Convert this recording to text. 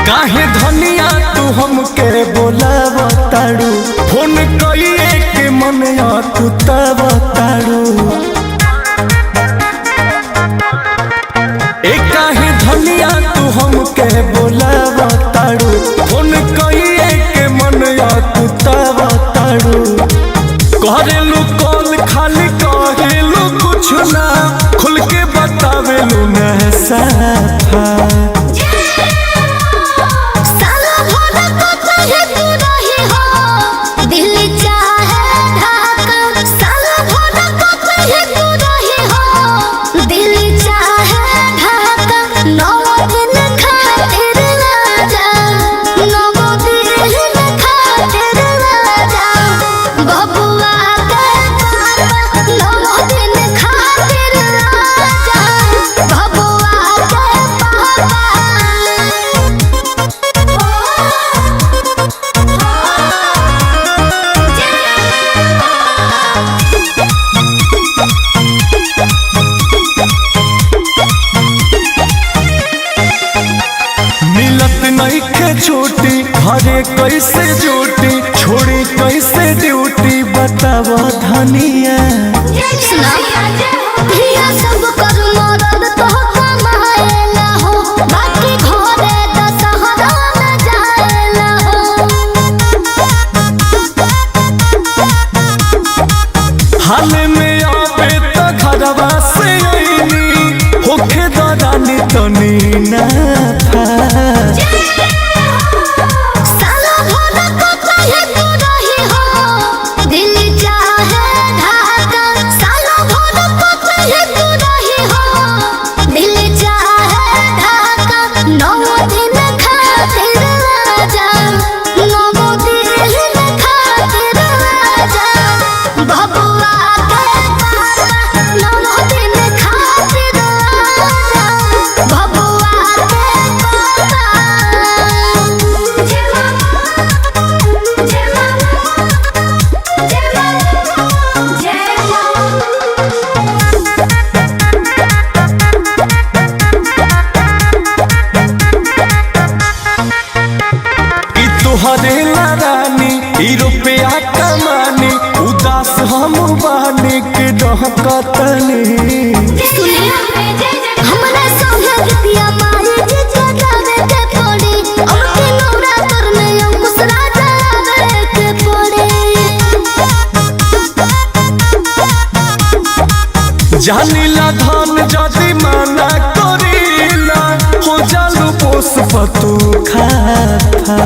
काहे धनिया तू हमके बोलावताड़ू फोन कइए के मनया तू तवताड़ू ए काहे धनिया तू हमके बोलावताड़ू फोन कइए के मनया तू तवताड़ू करेलू कॉल खाली कहेलू कुछ ना खुल के बतावेलू ना साफा छूटी घरे कैसे जूटी छोड़ी कैसे ड्यूटी बतावा धनिया सब कर मरद तो कमाएला हो बाकी घरे दशहरा में जाएला हो हाल में आवे तो घरवा से आईनी होखे दरानी तनी ना था तुहरे रानी ई रुपया कमानी उदास हम बानी के डहकतनी हमरा संगे गीतिया मारी जे जगावे के पड़ी अब के नौरा तर में अंकुश राजा आवे के पड़ी जानीला धन जदी माना करीला हो जालू पोस पतू खाता